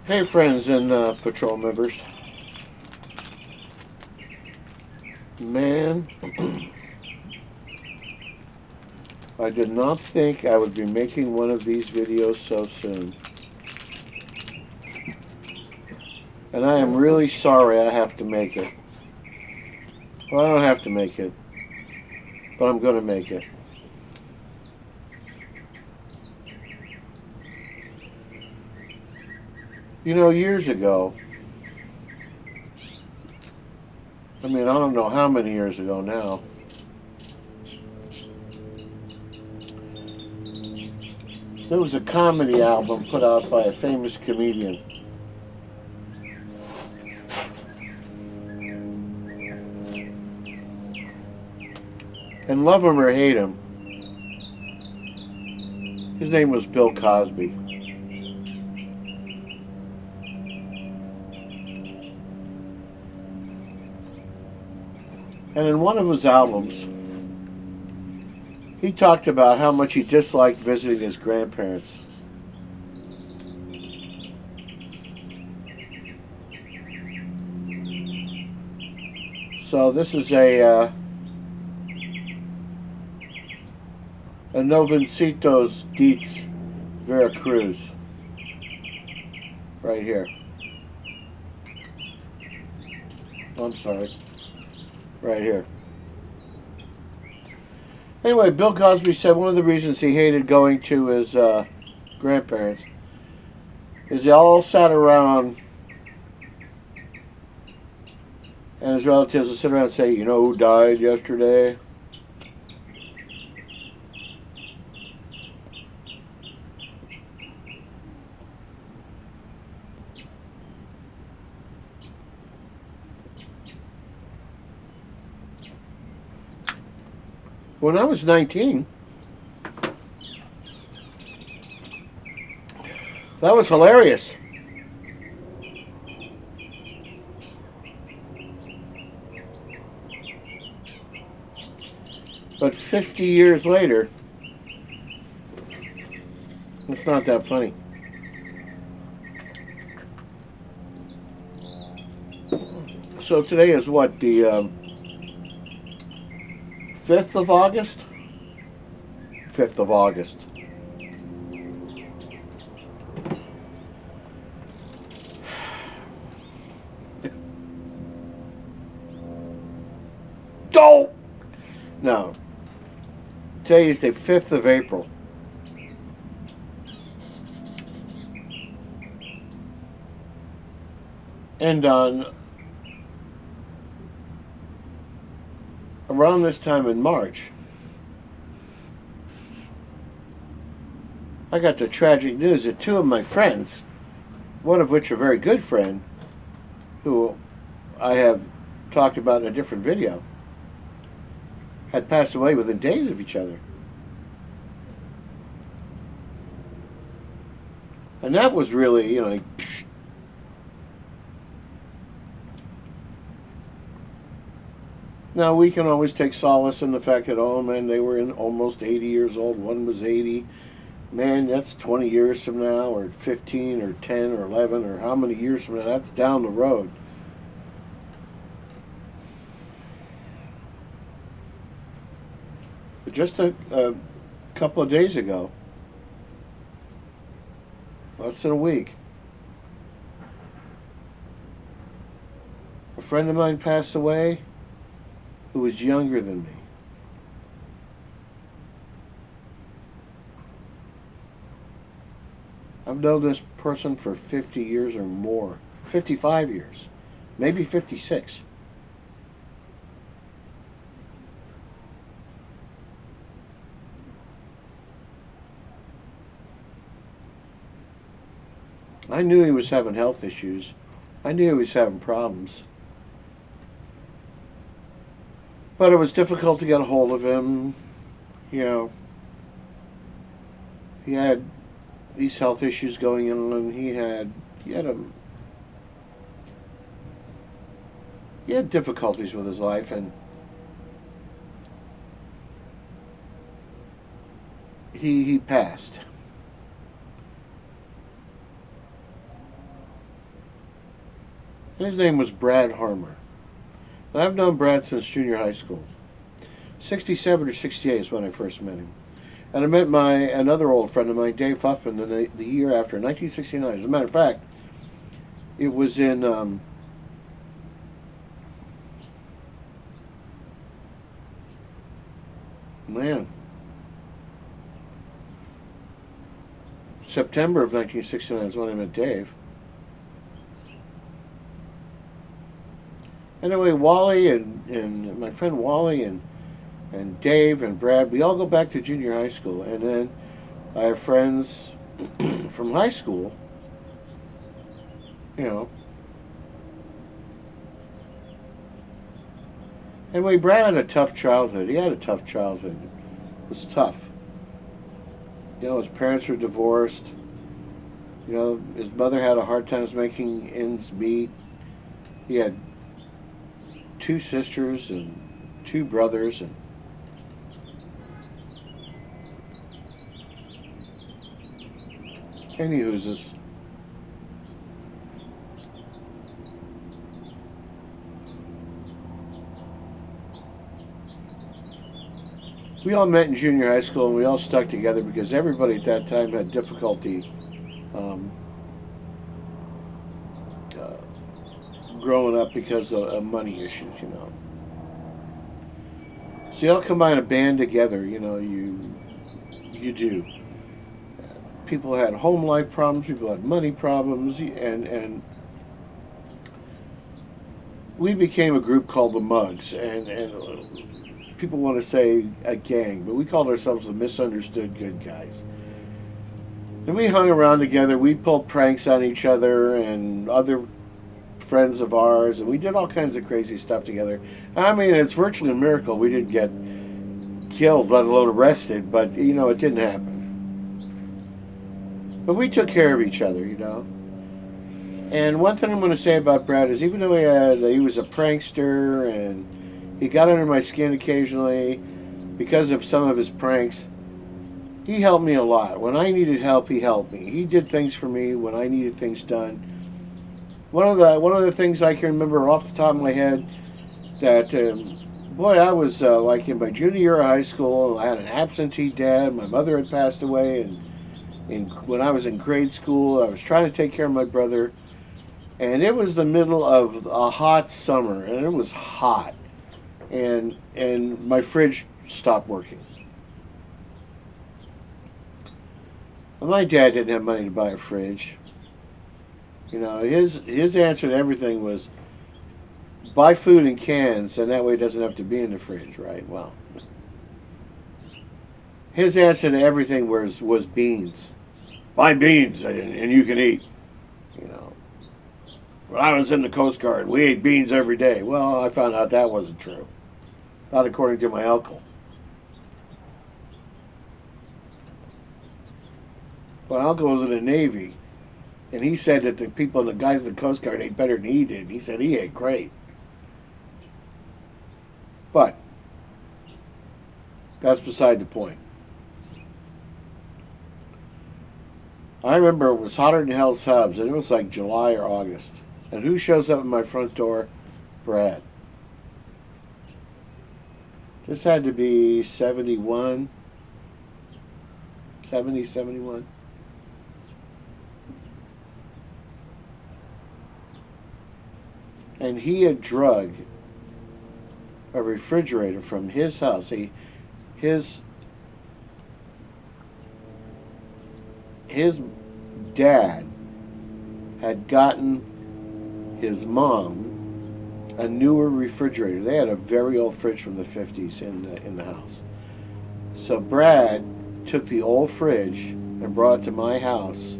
Hey, friends and patrol members. Man, I did not think I would be making one of these videos so soon. And I am really sorry I have to make it. Well, I don't have to make it, but I'm going to make it. You know, years ago, I don't know how many years ago now, there was a comedy album put out by a famous comedian. And love him or hate him, his name was Bill Cosby. And in one of his albums, he talked about how much he disliked visiting his grandparents. So this is a Novencitos Dietz Veracruz right here. Oh, I'm sorry, right here. Anyway, Bill Cosby said one of the reasons he hated going to his grandparents is they all sat around and his relatives would sit around and say, "You know who died yesterday?" When I was 19, that was hilarious. But 50 years later, it's not that funny. So today is what, the 5th of August? 5th of August. Don't! No. Today is the 5th of April. And on around this time in March, I got the tragic news that two of my friends, one of which a very good friend, who I have talked about in a different video, had passed away within days of each other. And that was really, like, now we can always take solace in the fact that, oh man, they were in almost 80 years old. One was 80. Man, that's 20 years from now, or 15, or 10, or 11, or how many years from now. That's down the road. But just a couple of days ago, less than a week, a friend of mine passed away who was younger than me. I've known this person for 50 years or more, 55 years, maybe 56. I knew he was having health issues. I knew he was having problems. But it was difficult to get a hold of him. You know, he had these health issues going on. He had difficulties with his life, and he passed. And his name was Brad Harmer. And I've known Brad since junior high school. 67 or 68 is when I first met him. And I met another old friend of mine, Dave Huffman, the year after, 1969. As a matter of fact, it was in man, September of 1969 is when I met Dave. Anyway, Wally and my friend Wally and Dave and Brad, we all go back to junior high school. And then I have friends from high school, you know. Anyway, Brad had a tough childhood. He had a tough childhood. It was tough. You know, his parents were divorced. You know, his mother had a hard time making ends meet. He had two sisters and two brothers, and anywhoozes. We all met in junior high school, and we all stuck together because everybody at that time had difficulty um, uh, growing up because of money issues, you know. So you all combine a band together, you know. You do. People had home life problems. People had money problems, and we became a group called the Mugs, and people want to say a gang, but we called ourselves the Misunderstood Good Guys. And we hung around together. We pulled pranks on each other and other friends of ours, and we did all kinds of crazy stuff together. I mean, it's virtually a miracle we didn't get killed, let alone arrested, but, you know, it didn't happen. But we took care of each other, you know. And one thing I'm going to say about Brad is even though he was a prankster and he got under my skin occasionally because of some of his pranks, he helped me a lot. When I needed help, he helped me. He did things for me when I needed things done. One of the things I can remember off the top of my head that boy, I was like in my junior year of high school. I had an absentee dad. My mother had passed away, and when I was in grade school, I was trying to take care of my brother. And it was the middle of a hot summer, and it was hot, and my fridge stopped working. Well, my dad didn't have money to buy a fridge. You know, his answer to everything was buy food in cans, and that way it doesn't have to be in the fridge, right? Well, his answer to everything was beans. Buy beans, and you can eat. You know, when I was in the Coast Guard, we ate beans every day. Well, I found out that wasn't true. Not according to my uncle. My uncle was in the Navy, and he said that the people, the guys in the Coast Guard ate better than he did. He said he ate great. But that's beside the point. I remember it was hotter than hell's hubs, and it was like July or August. And who shows up at my front door? Brad. This had to be 71, 70, 71. And he had drug a refrigerator from his house. His his dad had gotten his mom a newer refrigerator. They had a very old fridge from the 50s in the house. So Brad took the old fridge and brought it to my house,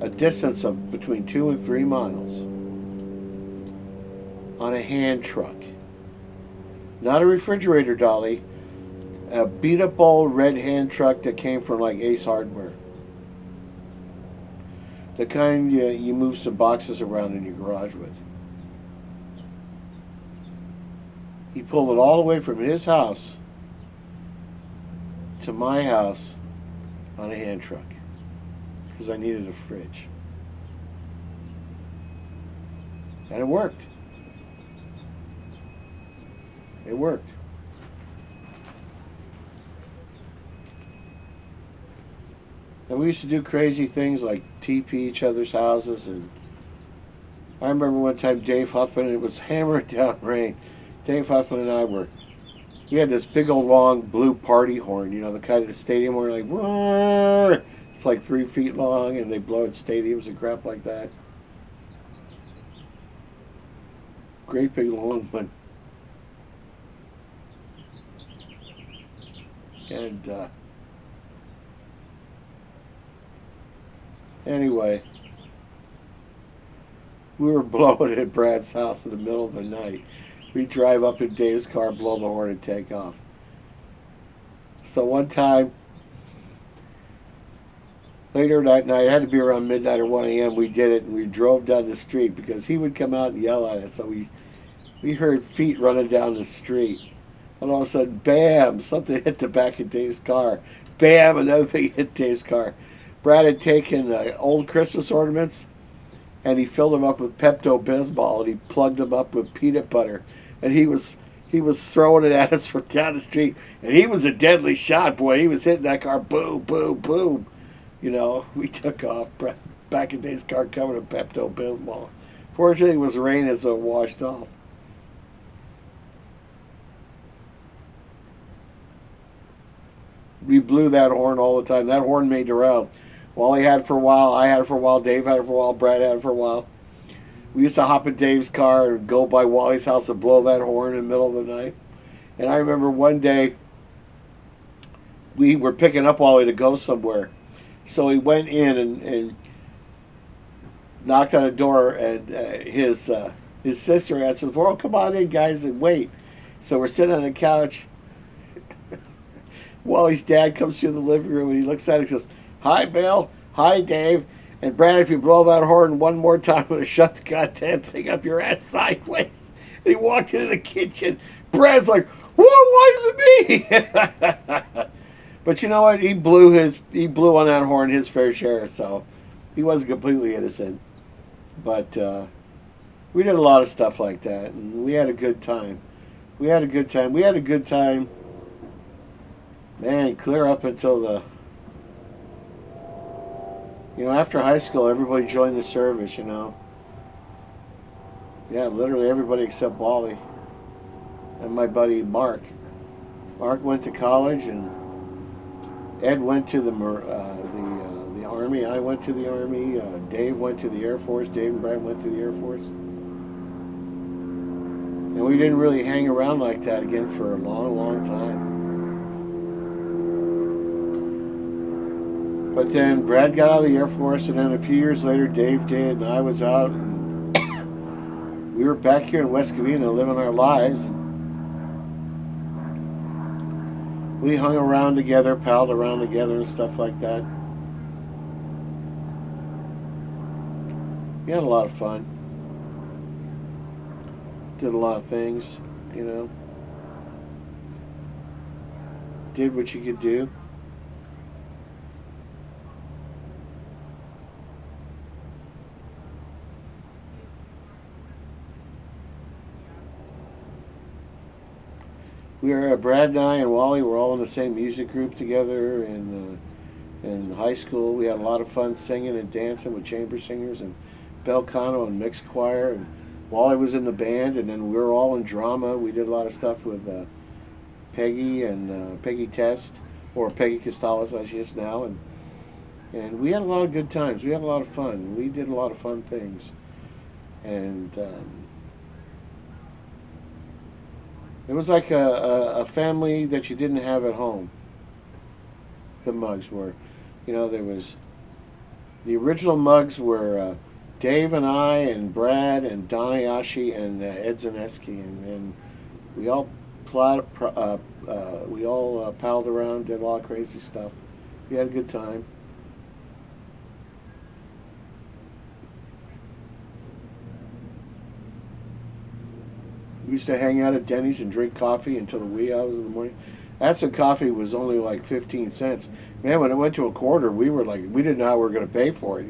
a distance of between 2 and 3 miles, on a hand truck. Not a refrigerator dolly, a beat up old red hand truck that came from like Ace Hardware. The kind you move some boxes around in your garage with. He pulled it all the way from his house to my house on a hand truck because I needed a fridge. And it worked. It worked. And we used to do crazy things like TP each other's houses. And I remember one time Dave Huffman, it was hammering down rain. Dave Huffman and I were, we had this big old long blue party horn, the kind of the stadium horn, like, roar! It's like 3 feet long, and they blow at stadiums and crap like that. Great big long one. And anyway, we were blowing at Brad's house in the middle of the night. We drive up in Dave's car, blow the horn, and take off. So one time, later that night, it had to be around midnight or 1 a.m., we did it, and we drove down the street because he would come out and yell at us. So we heard feet running down the street. And all of a sudden, bam, something hit the back of Dave's car. Bam, another thing hit Dave's car. Brad had taken old Christmas ornaments and he filled them up with Pepto Bismol and he plugged them up with peanut butter. And he was throwing it at us from down the street. And he was a deadly shot, boy. He was hitting that car, boom, boom, boom. We took off. Back in Dave's car covered in Pepto Bismol. Fortunately, it was raining, so it washed off. We blew that horn all the time. That horn made the rounds. Wally had it for a while. I had it for a while. Dave had it for a while. Brad had it for a while. We used to hop in Dave's car and go by Wally's house and blow that horn in the middle of the night. And I remember one day we were picking up Wally to go somewhere. So he went in and knocked on the door, and his sister answered the door. Oh, come on in, guys, and wait. So we're sitting on the couch. Wally's dad comes through the living room and he looks at it and goes, "Hi, Bill. Hi, Dave. And Brad, if you blow that horn one more time, I'm going to shut the goddamn thing up your ass sideways." And he walked into the kitchen. Brad's like, "Whoa, why is it me?" But you know what? He blew on that horn his fair share, so he wasn't completely innocent. But we did a lot of stuff like that, and we had a good time. We had a good time. We had a good time. Man, clear up until after high school, everybody joined the service, Yeah, literally everybody except Wally and my buddy Mark. Mark went to college, and Ed went to the Army. I went to the Army. Dave went to the Air Force. Dave and Brad went to the Air Force. And we didn't really hang around like that again for a long, long time. But then Brad got out of the Air Force, and then a few years later, Dave did, and I was out, and we were back here in West Covina living our lives. We hung around together, palled around together, and stuff like that. We had a lot of fun. Did a lot of things, Did what you could do. Brad and I and Wally were all in the same music group together in high school. We had a lot of fun singing and dancing with chamber singers and bel canto and mixed choir. And Wally was in the band, and then we were all in drama. We did a lot of stuff with Peggy and Peggy Test, or Peggy Costales, as she is now, and we had a lot of good times. We had a lot of fun. We did a lot of fun things, and it was like a family that you didn't have at home. The Muggs were, there was the original Muggs were Dave and I and Brad and Don Ayashi and Ed Zaneski, and we all palled around, did a lot of crazy stuff. We had a good time. We used to hang out at Denny's and drink coffee until the wee hours of the morning. That's when coffee was only like 15 cents. Man, when it went to a quarter, we didn't know how we were going to pay for it,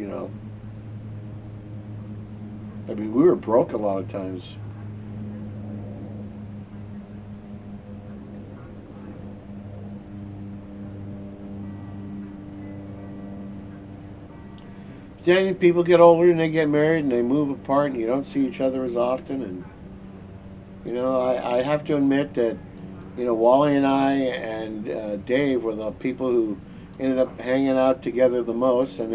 I mean, we were broke a lot of times. Then people get older and they get married and they move apart and you don't see each other as often. And I have to admit that Wally and I and Dave were the people who ended up hanging out together the most. And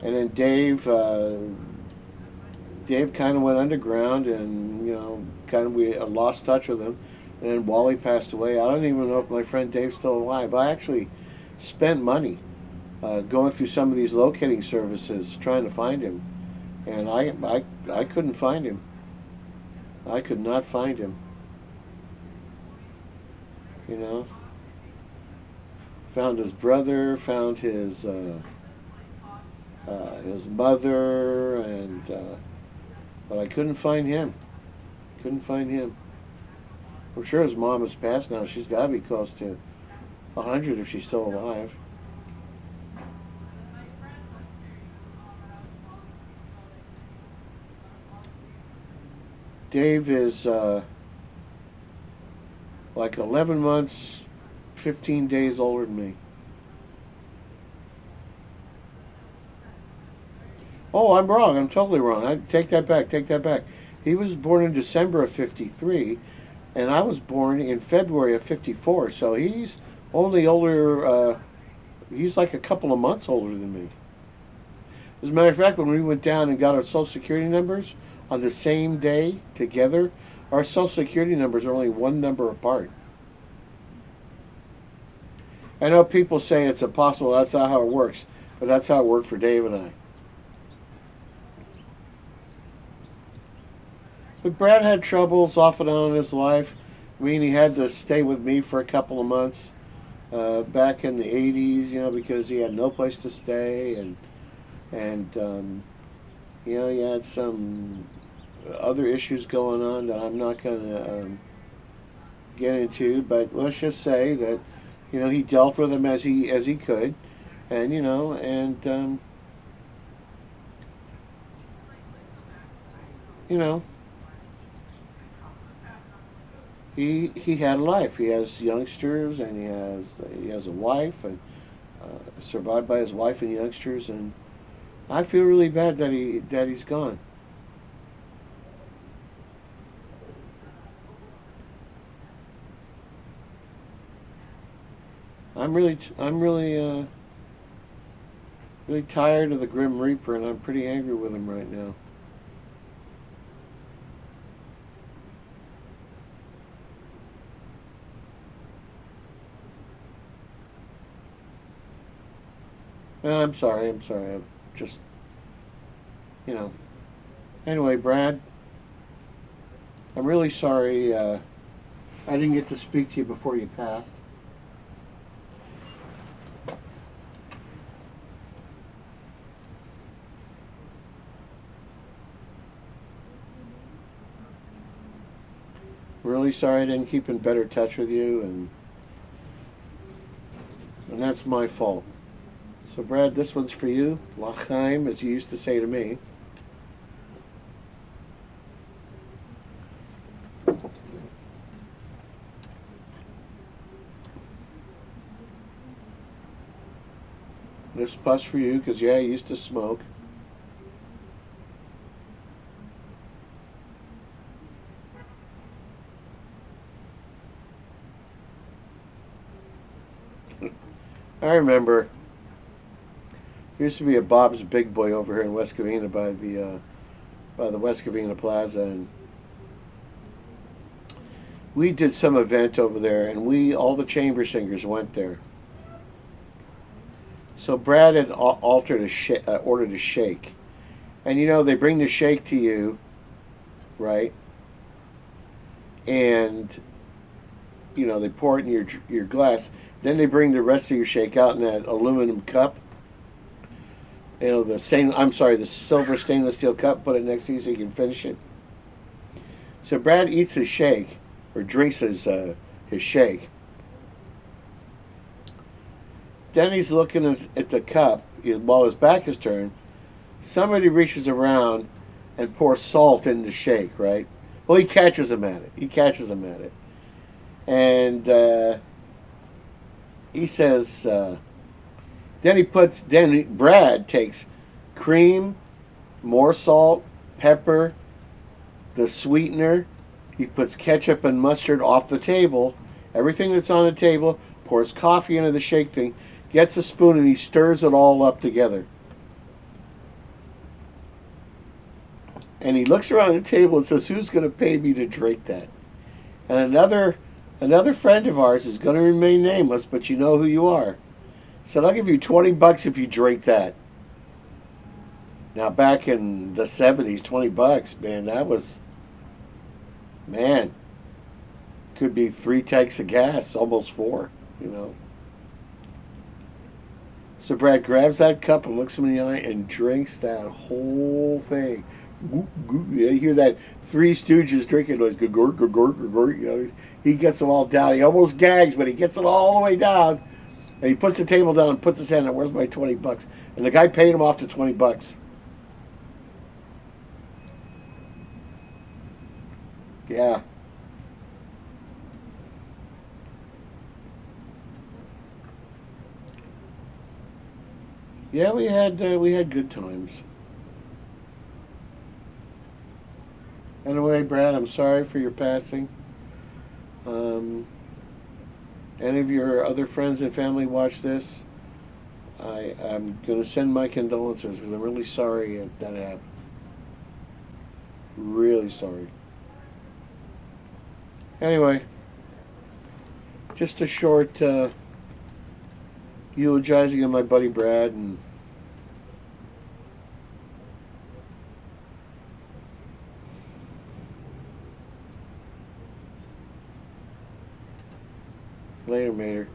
then Dave kind of went underground, and kind of we lost touch with him. And then Wally passed away. I don't even know if my friend Dave's still alive. I actually spent money going through some of these locating services trying to find him, and I couldn't find him. I could not find him. You know, found his brother, found his mother, and but I couldn't find him. Couldn't find him. I'm sure his mom is passed now. She's got to be close to 100 if she's still alive. Dave is like 11 months, 15 days older than me. Oh, I'm wrong. I'm totally wrong. I take that back. Take that back. He was born in December of '53, and I was born in February of '54. So he's only older. He's like a couple of months older than me. As a matter of fact, when we went down and got our Social Security numbers on the same day together, our Social Security numbers are only one number apart. I know people say it's impossible. That's not how it works, but that's how it worked for Dave and I. But Brad had troubles off and on in his life. I mean, he had to stay with me for a couple of months back in the '80s, because he had no place to stay, and he had some other issues going on that I'm not going to get into. But let's just say that he dealt with them as he could, and you know he had a life. He has youngsters, and he has a wife, and survived by his wife and youngsters. And I feel really bad that he's gone. I'm really tired of the Grim Reaper, and I'm pretty angry with him right now. I'm sorry. I'm sorry. I'm just you know. Anyway, Brad, I'm really sorry. I didn't get to speak to you before you passed. Really sorry I didn't keep in better touch with you, and that's my fault. So, Brad, this one's for you. L'chaim, as you used to say to me. This puff's for you, because, yeah, you used to smoke. I remember. There used to be a Bob's Big Boy over here in West Covina by the West Covina Plaza, and we did some event over there, and all the chamber singers went there. So Brad had ordered a shake, and they bring the shake to you, right? And they pour it in your glass. Then they bring the rest of your shake out in that aluminum cup. The silver stainless steel cup. Put it next to you so you can finish it. So Brad eats his shake, or drinks his shake. Then he's looking at the cup while his back is turned. Somebody reaches around and pour salt in the shake, right? Well, he catches him at it. He catches him at it. And he says, then Brad takes cream, more salt, pepper, the sweetener. He puts ketchup and mustard off the table. Everything that's on the table, pours coffee into the shake thing, gets a spoon, and he stirs it all up together. And he looks around the table and says, "Who's going to pay me to drink that?" And another friend of ours is going to remain nameless, but you know who you are. Said, "I'll give you $20 if you drink that." Now, back in the '70s, $20, man, that was, man, could be 3 tanks of gas, almost 4, you know. So Brad grabs that cup and looks him in the eye and drinks that whole thing. You hear that Three Stooges drinking noise. Gurg, gurg, gurg, gurg. You know, he gets them all down. He almost gags, but he gets it all the way down. And he puts the table down and puts his hand on, "Where's my $20?" And the guy paid him off to $20. Yeah. Yeah, we had good times. Anyway, Brad, I'm sorry for your passing. Um, any of your other friends and family watch this? I'm going to send my condolences because I'm really sorry that happened. Really sorry. Anyway, just a short eulogizing of my buddy Brad, and later, Mater.